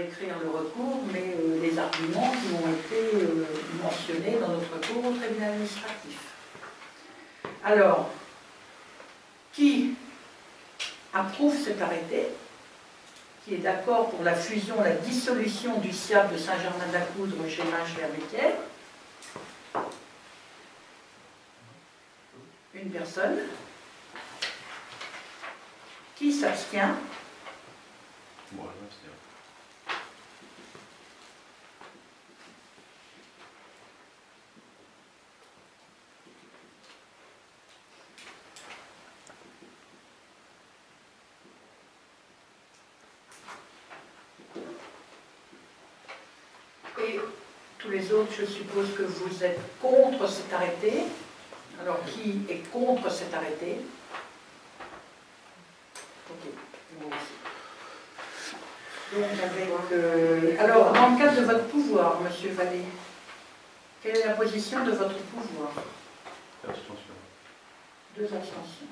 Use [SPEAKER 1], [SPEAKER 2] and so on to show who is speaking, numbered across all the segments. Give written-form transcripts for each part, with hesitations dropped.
[SPEAKER 1] réécrire le recours, mais les arguments qui ont été mentionnés dans notre recours au tribunal administratif. Alors, qui approuve cet arrêté, qui est d'accord pour la fusion, la dissolution du SIAP de Saint-Germain-de-la-Coudre chez Mache-Vermétière? Une personne. Qui s'abstient?
[SPEAKER 2] Moi, je m'abstiens.
[SPEAKER 1] Et tous les autres, je suppose que vous êtes contre cet arrêté. Alors, qui est contre cet arrêté? Ok, moi aussi. Donc, avec, alors, dans le cadre de votre pouvoir, Monsieur Vallée, quelle est la position de votre pouvoir?
[SPEAKER 2] Abstention.
[SPEAKER 1] 2 abstentions.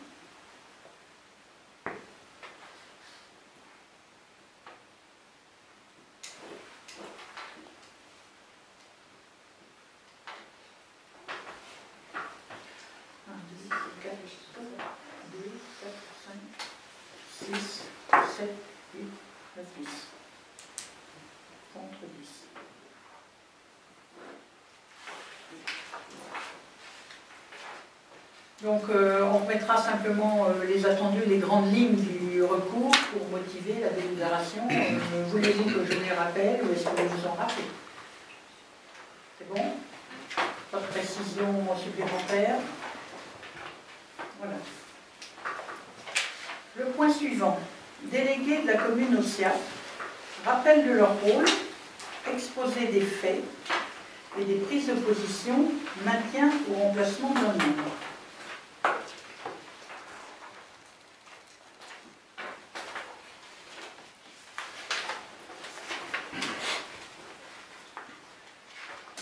[SPEAKER 1] Donc, on remettra simplement les attendus, les grandes lignes du recours pour motiver la délibération. Voulez-vous que je les rappelle ou est-ce que vous vous en rappelez? C'est bon? Pas de précision supplémentaire? Voilà. Le point suivant. Délégués de la commune au SIAP, rappel de leur rôle, exposé des faits et des prises de position, maintien ou remplacement d'un membre.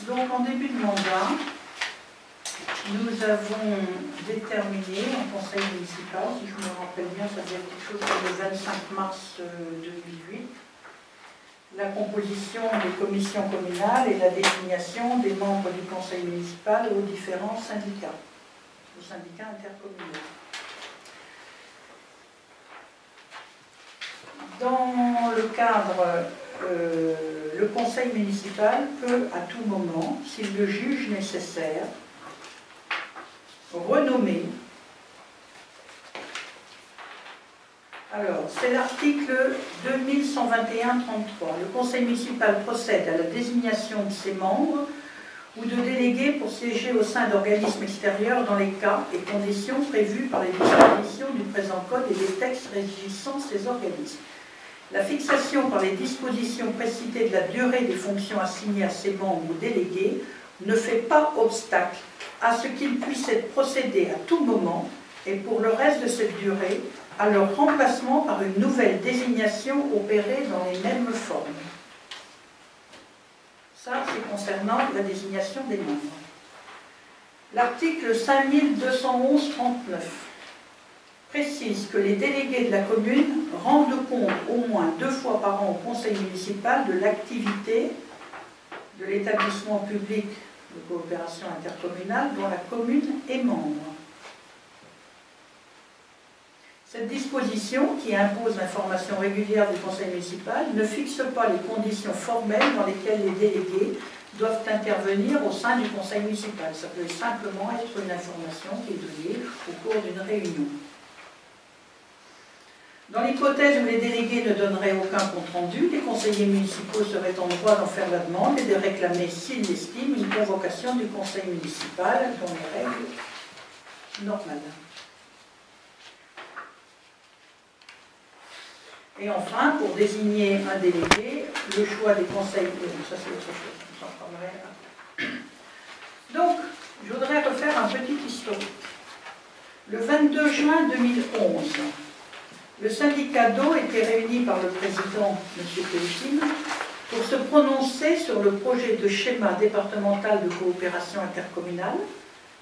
[SPEAKER 1] Donc, en début de mandat, nous avons déterminé en conseil municipal, si je me rappelle bien, ça devait être quelque chose comme le 25 mars 2008, la composition des commissions communales et la désignation des membres du conseil municipal aux différents syndicats, aux syndicats intercommunaux. Dans le cadre, le conseil municipal peut à tout moment, s'il le juge nécessaire, renommer. Alors, c'est l'article 2121-33. Le conseil municipal procède à la désignation de ses membres ou de délégués pour siéger au sein d'organismes extérieurs dans les cas et conditions prévus par les dispositions du présent code et les textes régissant ces organismes. La fixation par les dispositions précitées de la durée des fonctions assignées à ces membres ou délégués ne fait pas obstacle à ce qu'il puisse être procédé à tout moment et pour le reste de cette durée à leur remplacement par une nouvelle désignation opérée dans les mêmes formes. Ça, c'est concernant la désignation des membres. L'article 5211-39 précise que les délégués de la commune rendent compte au moins 2 fois par an au conseil municipal de l'activité de l'établissement public de coopération intercommunale dont la commune est membre. Cette disposition, qui impose l'information régulière du conseil municipal, ne fixe pas les conditions formelles dans lesquelles les délégués doivent intervenir au sein du conseil municipal. Ça peut simplement être une information qui est donnée au cours d'une réunion. Dans l'hypothèse où les délégués ne donneraient aucun compte-rendu, les conseillers municipaux seraient en droit d'en faire la demande et de réclamer, s'ils l'estiment, une convocation du conseil municipal dans les règles normales. Et enfin, pour désigner un délégué, le choix des conseils... Ça, c'est autre chose, on s'en parlerait après. Donc, je voudrais refaire un petit historique. Le 22 juin 2011, le syndicat d'eau était réuni par le président, M. Pelletine, pour se prononcer sur le projet de schéma départemental de coopération intercommunale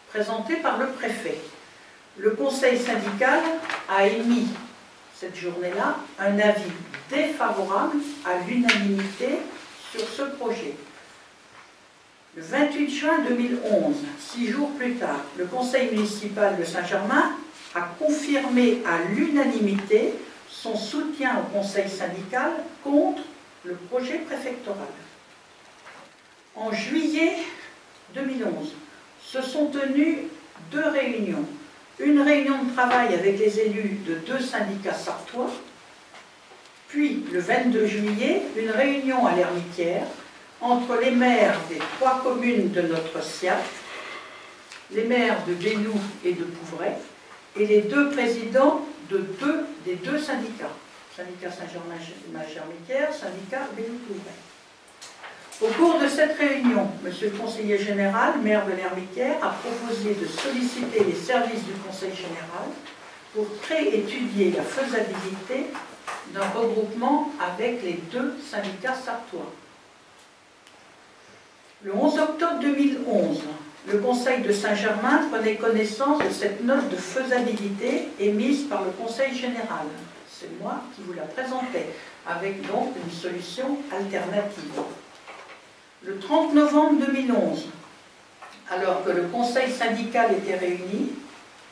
[SPEAKER 1] présenté par le préfet. Le conseil syndical a émis cette journée-là, un avis défavorable à l'unanimité sur ce projet. Le 28 juin 2011, 6 jours plus tard, le conseil municipal de Saint-Germain a confirmé à l'unanimité son soutien au conseil syndical contre le projet préfectoral. En juillet 2011, se sont tenues 2 réunions. Une réunion de travail avec les élus de 2 syndicats sartois, puis le 22 juillet, une réunion à l'Hermitière entre les maires des 3 communes de notre SIAP, les maires de Belloux et de Pouvray, et les 2 présidents des 2 syndicats, syndicat Saint-Germain-Hermitière, syndicat Belloux-Pouvray. Au cours de cette réunion, M. le conseiller général, maire de l'Hermitière, a proposé de solliciter les services du conseil général pour préétudier la faisabilité d'un regroupement avec les 2 syndicats sartois. Le 11 octobre 2011, le conseil de Saint-Germain prenait connaissance de cette note de faisabilité émise par le conseil général. C'est moi qui vous la présentais, avec donc une solution alternative. Le 30 novembre 2011, alors que le conseil syndical était réuni,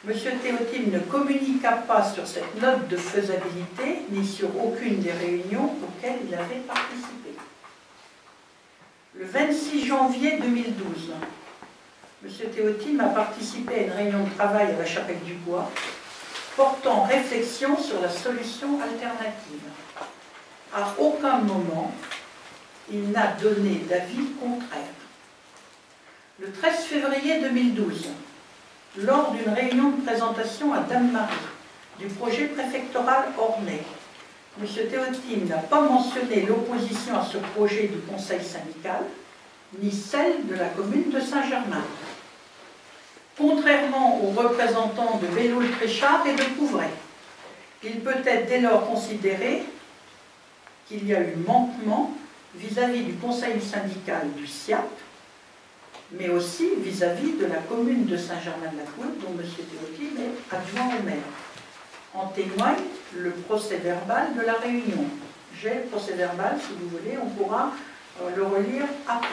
[SPEAKER 1] M. Théotime ne communiqua pas sur cette note de faisabilité, ni sur aucune des réunions auxquelles il avait participé. Le 26 janvier 2012, M. Théotime a participé à une réunion de travail à la Chapelle-du-Bois, portant réflexion sur la solution alternative. À aucun moment, il n'a donné d'avis contraire. Le 13 février 2012, lors d'une réunion de présentation à Dame-Marie du projet préfectoral Ornay, M. Théotime n'a pas mentionné l'opposition à ce projet du conseil syndical, ni celle de la commune de Saint-Germain. Contrairement aux représentants de Belloul-Tréchard et de Pouvray, il peut être dès lors considéré qu'il y a eu manquement vis-à-vis du conseil syndical du SIAP, mais aussi vis-à-vis de la commune de Saint-Germain-de-la-Cour, dont M. Théotime est adjoint au maire. En témoigne le procès-verbal de la réunion. J'ai le procès-verbal, si vous voulez, on pourra le relire après.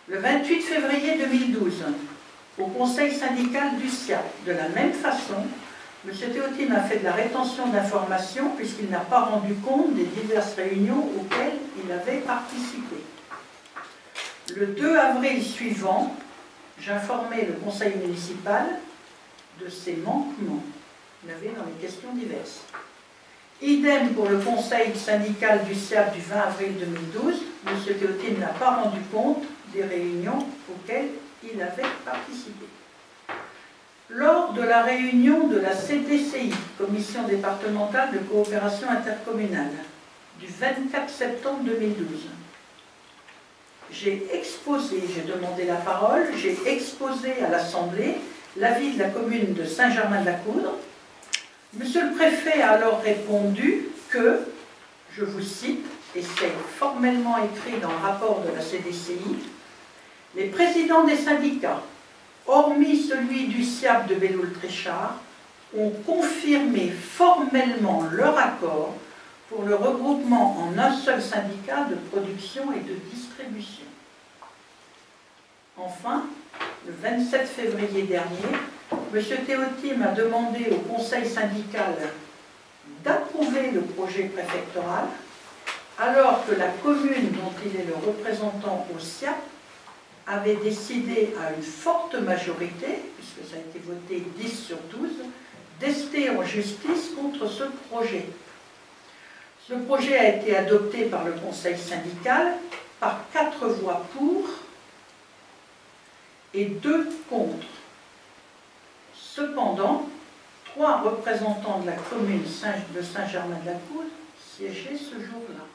[SPEAKER 1] Le 28 février 2012, au conseil syndical du SIAP, de la même façon, M. Théotime a fait de la rétention d'informations puisqu'il n'a pas rendu compte des diverses réunions auxquelles il avait participé. Le 2 avril suivant, j'informais le conseil municipal de ces manquements. Il y en avait dans les questions diverses. Idem pour le conseil syndical du SIAP du 20 avril 2012, M. Théotime n'a pas rendu compte des réunions auxquelles il avait participé. Lors de la réunion de la CDCI, Commission départementale de coopération intercommunale, du 24 septembre 2012, j'ai demandé la parole, j'ai exposé à l'Assemblée l'avis de la commune de Saint-Germain-de-la-Coudre. Monsieur le préfet a alors répondu que, je vous cite, et c'est formellement écrit dans le rapport de la CDCI, les présidents des syndicats, hormis celui du SIAP de Belloul-Tréchard, ont confirmé formellement leur accord pour le regroupement en un seul syndicat de production et de distribution. Enfin, le 27 février dernier, M. Théotime a demandé au conseil syndical d'approuver le projet préfectoral, alors que la commune dont il est le représentant au SIAP avait décidé à une forte majorité, puisque ça a été voté 10 sur 12, d'ester en justice contre ce projet. Ce projet a été adopté par le conseil syndical par 4 voix pour et 2 contre. Cependant, 3 représentants de la commune de Saint-Germain-de-la-Cour siégeaient ce jour-là.